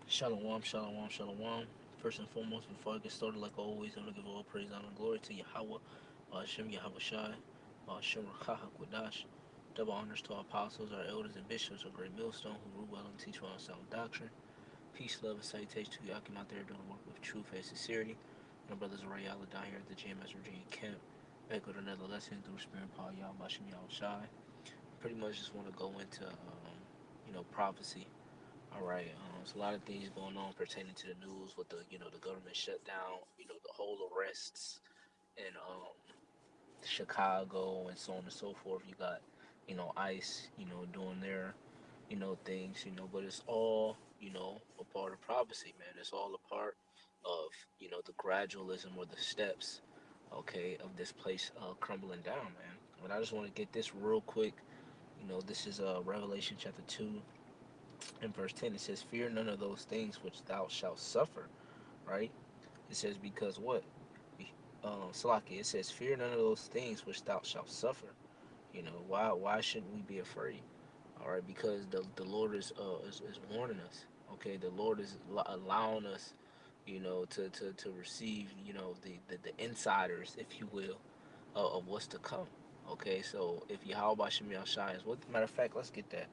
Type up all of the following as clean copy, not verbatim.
Shalom, shalom, shalom. First and foremost, before I get started, like always, I'm going to give all praise, honor, and glory to Yahweh, Hashem Yahweh Shai, Hashem Rakaha Kwadash. Double honors to our apostles, our elders, and bishops, our great millstone who rule well and teach well on sound doctrine. Peace, love, and salutation to Yakim out there doing the work with truth and sincerity. My brothers Rayala down here at the GMS Virginia camp. Back with another lesson through Spirit Paul Yahweh Hashem Yahweh Shai. Pretty much just want to go into, prophecy. All right. There's a lot of things going on pertaining to the news with the government shutdown, the whole arrests in Chicago and so on and so forth. You got, ICE, doing their, things, but it's all, a part of prophecy, man. It's all a part of, the gradualism or the steps, okay, of this place crumbling down, man. But I just want to get this real quick. This is Revelation chapter 2 in verse 10. It says, fear none of those things which thou shalt suffer, right? It says, because what? Salaki, it says, fear none of those things which thou shalt suffer. Why shouldn't we be afraid? All right, because the Lord is warning us. Okay, the Lord is allowing us, to receive, the insiders, if you will, of what's to come. Okay, so if Yahweh Shem Shai is what, matter of fact, let's get that.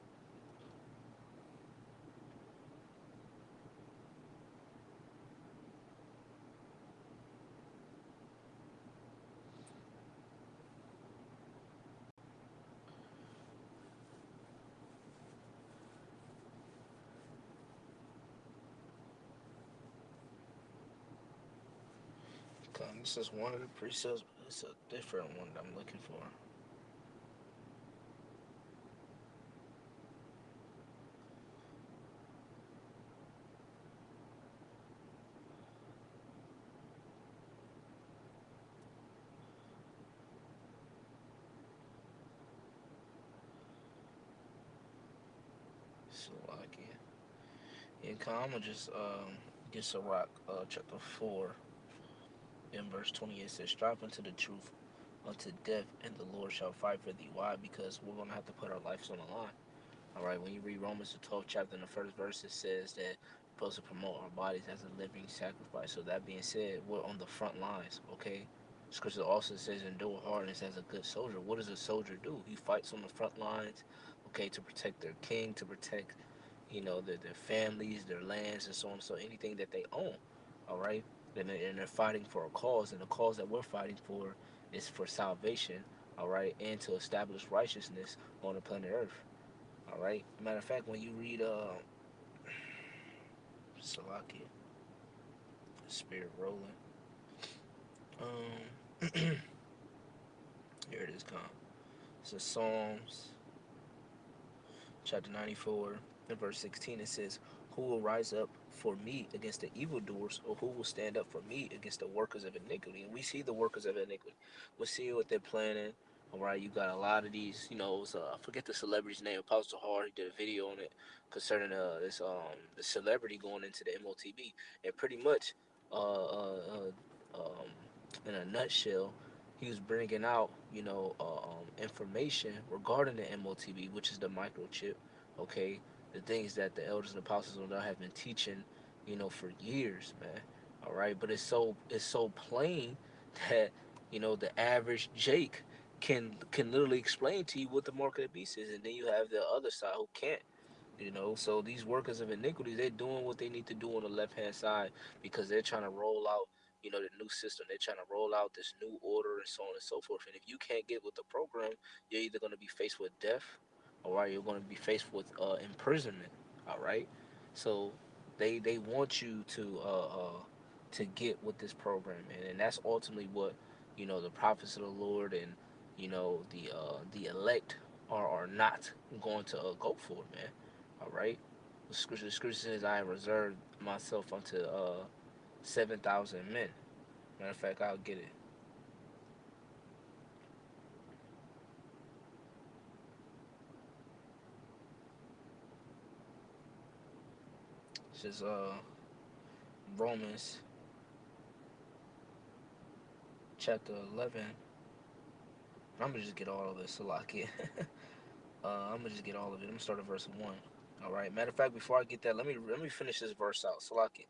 This is one of the precepts, but it's a different one that I'm looking for. So like, yeah, I'm gonna just get Sirach chapter 4 in verse 28 says, strive unto the truth unto death, and the Lord shall fight for thee. Why? Because we're gonna have to put our lives on the line. All right, when you read Romans the 12th chapter in the first verse, it says that we're supposed to promote our bodies as a living sacrifice. So that being said, we're on the front lines. Okay, Scripture also says endure hardness as a good soldier. What does a soldier do? He fights on the front lines, okay, to protect their king, to protect, their families, their lands, and so on. So anything that they own, all right, and they're fighting for a cause, and the cause that we're fighting for is for salvation, all right, and to establish righteousness on the planet Earth. All right. Matter of fact, when you read Salaki, Spirit Rolling, here it is, come. So Psalms chapter 94 and verse 16, it says, who will rise up for me against the evildoers, or who will stand up for me against the workers of iniquity? And we see the workers of iniquity. We see what they're planning. All right, you got a lot of these, I forget the celebrity's name, Apostle Hard. He did a video on it concerning this the celebrity going into the MOTB, and pretty much, in a nutshell, he was bringing out, information regarding the MOTB, which is the microchip. Okay, the things that the elders and apostles have been teaching, for years, man. All right, but it's so plain that the average Jake can literally explain to you what the mark of the beast is, and then you have the other side who can't. So these workers of iniquity, they're doing what they need to do on the left hand side because they're trying to roll out, the new system. They're trying to roll out this new order and so on and so forth. And if you can't get with the program, you're either going to be faced with death, all right, you're going to be faced with imprisonment, all right. So they want you to get with this program, man, and that's ultimately what the prophets of the Lord and the elect are not going to go for, man. All right. The scripture says, I reserved myself unto 7,000 men. Matter of fact, I'll get it. It says Romans chapter 11. I'm gonna just get all of it, Salakia. I'm gonna just get all of it. I'm gonna start at verse 1. All right. Matter of fact, before I get that, let me finish this verse out. Salaki.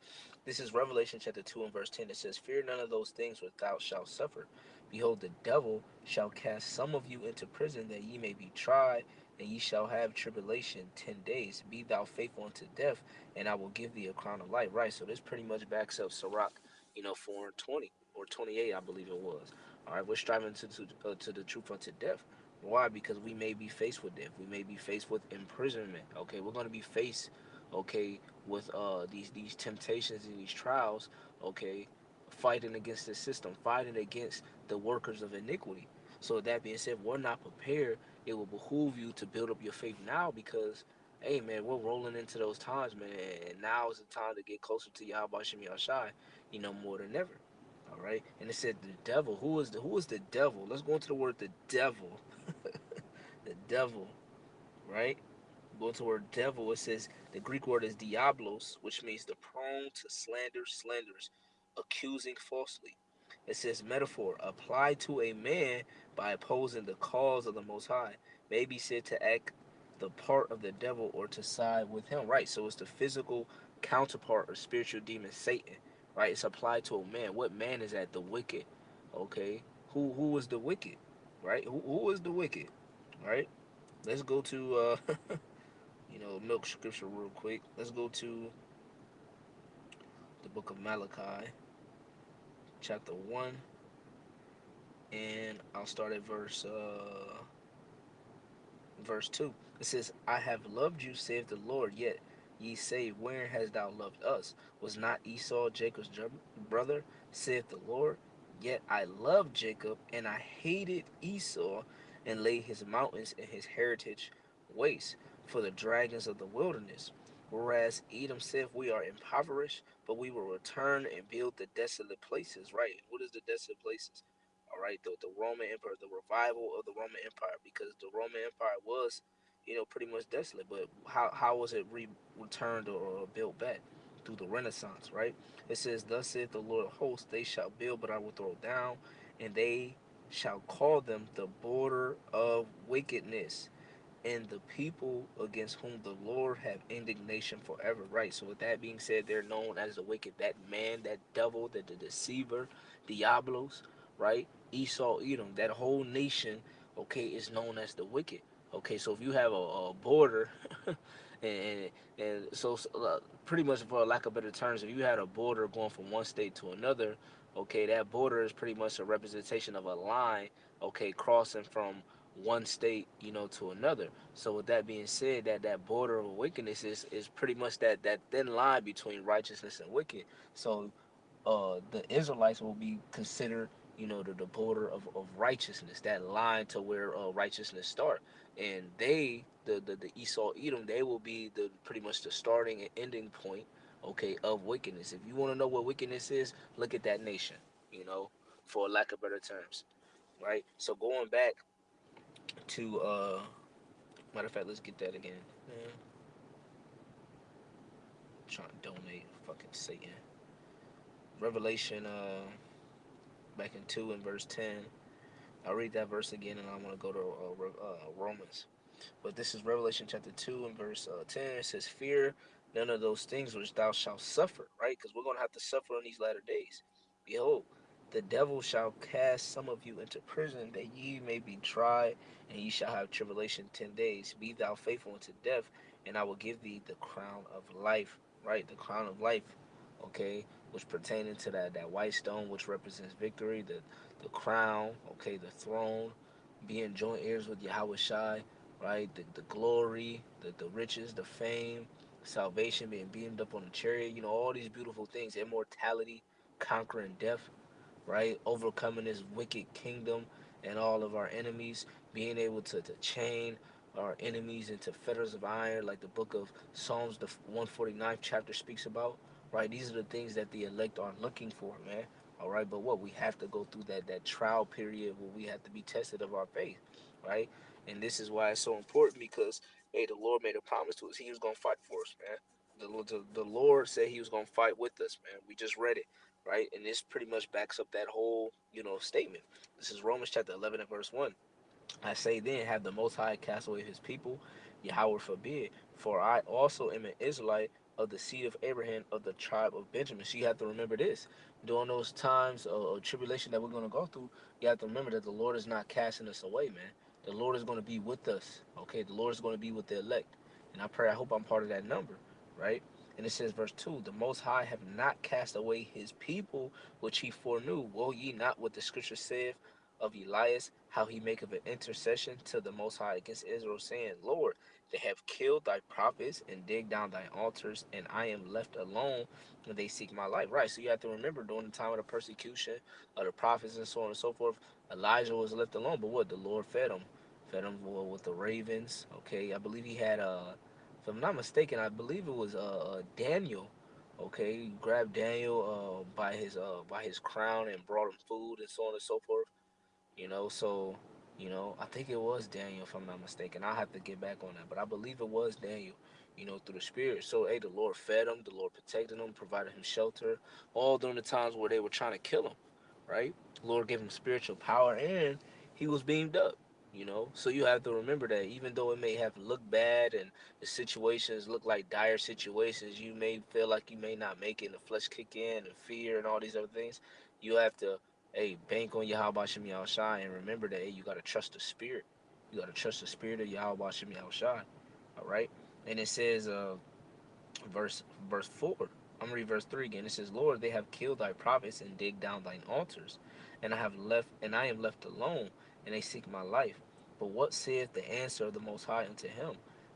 This is Revelation chapter 2 and verse 10. It says, "Fear none of those things which thou shalt suffer. Behold, the devil shall cast some of you into prison, that ye may be tried, and ye shall have tribulation 10 days. Be thou faithful unto death, and I will give thee a crown of life." Right. So this pretty much backs up Sirach, 4 and 20 or 28, I believe it was. All right. We're striving to the truth unto death. Why? Because we may be faced with death. We may be faced with imprisonment. Okay, we're going to be faced, okay, with these temptations and these trials. Okay, fighting against the system, fighting against the workers of iniquity. So with that being said, we're not prepared. It will behoove you to build up your faith now because, hey man, we're rolling into those times, man, and now is the time to get closer to Yahweh Shem Yahshai, more than ever. All right, and it said the devil. Who is the devil? Let's go into the word the devil. The devil, right? Go to the word devil. It says the Greek word is diablos, which means the prone to slander, slanders, accusing falsely. It says metaphor applied to a man by opposing the cause of the Most High, may be said to act the part of the devil or to side with him. Right. So it's the physical counterpart of spiritual demon Satan. Right. It's applied to a man. What man is that? The wicked. Okay. Who is the wicked? Right. Who is the wicked? Right. Let's go to milk scripture real quick. Let's go to the book of Malachi, chapter 1, and I'll start at verse 2. It says, "I have loved you, saith the Lord, yet ye say, where hast thou loved us? Was not Esau Jacob's brother, saith the Lord? Yet I loved Jacob, and I hated Esau, and laid his mountains and his heritage waste for the dragons of the wilderness. Whereas Edom saith, we are impoverished, but we will return and build the desolate places." Right. What is the desolate places? All right, the Roman Empire, the revival of the Roman Empire, because the Roman Empire was, pretty much desolate. But how was it returned or built back? Through the Renaissance, right? It says, "Thus saith the Lord of hosts, they shall build, but I will throw down, and they shall call them the border of wickedness, and the people against whom the Lord have indignation forever." Right. So with that being said, they're known as the wicked, that man, that devil, that the deceiver, Diablos, right? Esau, Edom, that whole nation, okay, is known as the wicked. Okay, so if you have a border, and so pretty much for lack of better terms, if you had a border going from one state to another, okay, that border is pretty much a representation of a line, okay, crossing from one state, to another. So with that being said, that border of wickedness is pretty much that thin line between righteousness and wicked. So the Israelites will be considered, the border of righteousness, that line to where righteousness start, and the Esau Edom, they will be the pretty much the starting and ending point, okay, of wickedness. If you want to know what wickedness is, look at that nation, for lack of better terms, right? So going back to matter of fact, let's get that again. Man, trying to donate, fucking Satan. Revelation, back in 2 and verse 10. I'll read that verse again, and I want to go to Romans. But this is Revelation chapter 2 and verse 10. It says, "Fear none of those things which thou shalt suffer," right? Because we're going to have to suffer in these latter days. "Behold, the devil shall cast some of you into prison, that ye may be tried, and ye shall have tribulation 10 days. Be thou faithful unto death, and I will give thee the crown of life," right? The crown of life, okay, which pertaining to that white stone, which represents victory, the crown, okay, the throne, being joint heirs with Yahweh Shai, right? The glory, the riches, the fame, salvation, being beamed up on a chariot, all these beautiful things, immortality, conquering death, right? Overcoming this wicked kingdom and all of our enemies, being able to chain our enemies into fetters of iron, like the book of Psalms, the 149th chapter speaks about, right? These are the things that the elect are looking for, man. All right, but what we have to go through that trial period where we have to be tested of our faith, right? And this is why it's so important because, hey, the Lord made a promise to us. He was gonna fight for us, man. The Lord said He was gonna fight with us, man. We just read it, right? And this pretty much backs up that whole, statement. This is Romans chapter 11 and verse 1. "I say then, have the Most High cast away His people? Yahweh forbid. For I also am an Israelite of the seed of Abraham of the tribe of Benjamin. So you have to remember this. During those times of tribulation that we're going to go through, you have to remember that the Lord is not casting us away, man. The Lord is going to be with us, okay? The Lord is going to be with the elect. And I hope I'm part of that number, right? And it says, verse 2, the Most High have not cast away his people, which he foreknew. Woe ye not what the scripture saith of Elias, how he maketh an intercession to the Most High against Israel, saying, Lord, they have killed thy prophets and digged down thy altars, and I am left alone when they seek my life. Right. So you have to remember during the time of the persecution of the prophets and so on and so forth, Elijah was left alone. But what? The Lord fed him. Fed him with the ravens. Okay. I believe he had if I'm not mistaken, I believe it was Daniel. Okay, he grabbed Daniel by his crown and brought him food and so on and so forth. So I think it was Daniel, if I'm not mistaken. I'll have to get back on that, but I believe it was Daniel, through the Spirit. So, hey, the Lord fed him, the Lord protected him, provided him shelter, all during the times where they were trying to kill him, right? The Lord gave him spiritual power, and he was beamed up. So you have to remember that even though it may have looked bad and the situations look like dire situations, you may feel like you may not make it, and the flesh kick in, and fear, and all these other things. You have to, hey, bank on Yahweh Shem Shai, and remember that, hey, you gotta trust the Spirit. You gotta trust the Spirit of Yahweh Shem Shai. All right, and it says, verse verse 4. I'm gonna read verse 3 again. It says, Lord, they have killed thy prophets and digged down thine altars, and I am left alone, and they seek my life. But what saith the answer of the Most High unto him?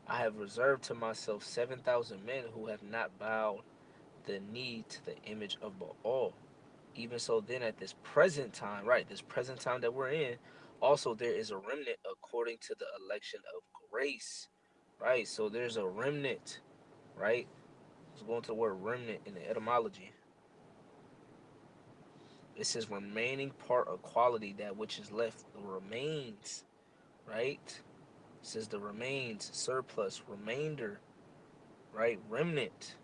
I have reserved to myself 7,000 men who have not bowed the knee to the image of Baal. Even so, then at this present time, right, this present time that we're in, also there is a remnant according to the election of grace, right? So there's a remnant, right? Let's go into the word remnant in the etymology. It says remaining part of quality, that which is left remains, right? It says the remains, surplus, remainder, right? Remnant.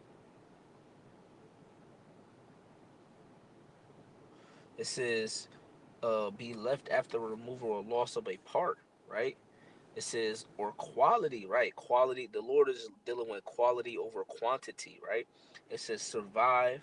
It says be left after removal or loss of a part, right? It says, or quality, right? Quality. The Lord is dealing with quality over quantity, right? It says survive,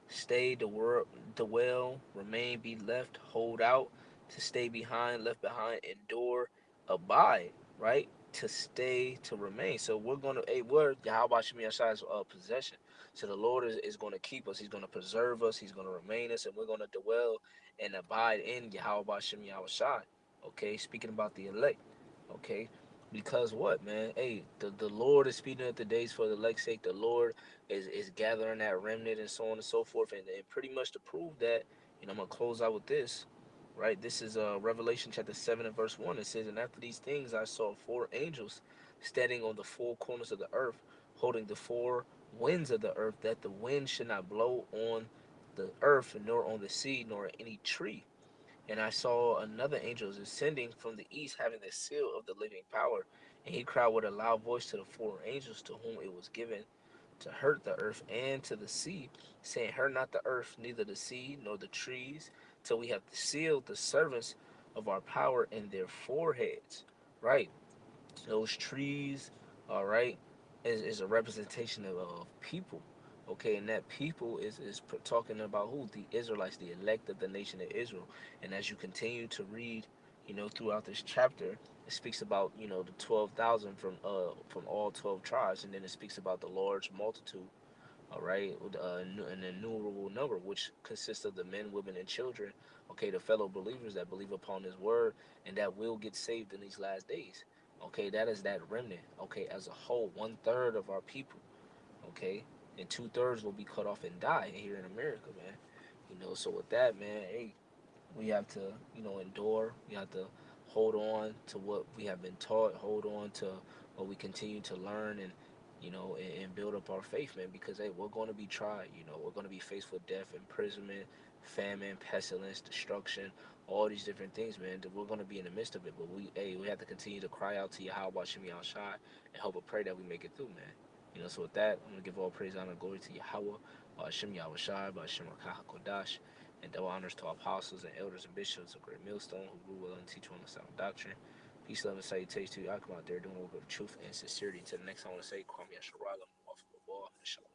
stay, dwell, remain, be left, hold out, to stay behind, left behind, endure, abide, right? To stay, to remain. So we're gonna, hey, we're Yahweh Shemi Yashai's possession. So the Lord is going to keep us. He's going to preserve us. He's going to remain us, and we're going to dwell and abide in Yahweh Shemi Yahweh. Okay, speaking about the elect. Okay, because what, man? Hey, the Lord is speeding up the days for the elect's sake. The Lord is gathering that remnant and so on and so forth. And pretty much to prove that, I'm gonna close out with this, right? This is Revelation chapter 7 and verse 1. It says, and after these things I saw four angels standing on the four corners of the earth, holding the four winds of the earth, that the wind should not blow on the earth, nor on the sea, nor any tree. And I saw another angel ascending from the east, having the seal of the living power. And he cried with a loud voice to the four angels to whom it was given to hurt the earth and to the sea, saying, hurt not the earth, neither the sea, nor the trees, till we have sealed the servants of our power in their foreheads. Right? Those trees, all right, is a representation of people. Okay, and that people is talking about who? The Israelites, the elect of the nation of Israel. And as you continue to read, throughout this chapter, it speaks about the 12,000 from all 12 tribes, and then it speaks about the large multitude, all right, with an innumerable number, which consists of the men, women, and children, okay, the fellow believers that believe upon his word and that will get saved in these last days. Okay, that is that remnant, okay, as a whole, 1/3 of our people, okay, and 2/3 will be cut off and die here in America, man. So with that, man, hey, we have to, endure. We have to hold on to what we have been taught, hold on to what we continue to learn, and and build up our faith, man. Because hey, we're going to be tried. We're going to be faced with death, imprisonment, famine, pestilence, destruction, all these different things, man. That we're going to be in the midst of it. But we have to continue to cry out to Yahweh Shem Shai and hope and pray that we make it through, man. So with that, I'm gonna give all praise, honor, and glory to Yahweh, Shem Yahweh Shai, Shem Rakah Kodash, and double honors to our apostles and elders and bishops of Great Millstone who rule well and teach on the sound doctrine. Peace, love, and salutation to you. I come out there doing a little bit of truth and sincerity. To the next, I want to say, Kwame Asharala, off the ball. Shalom.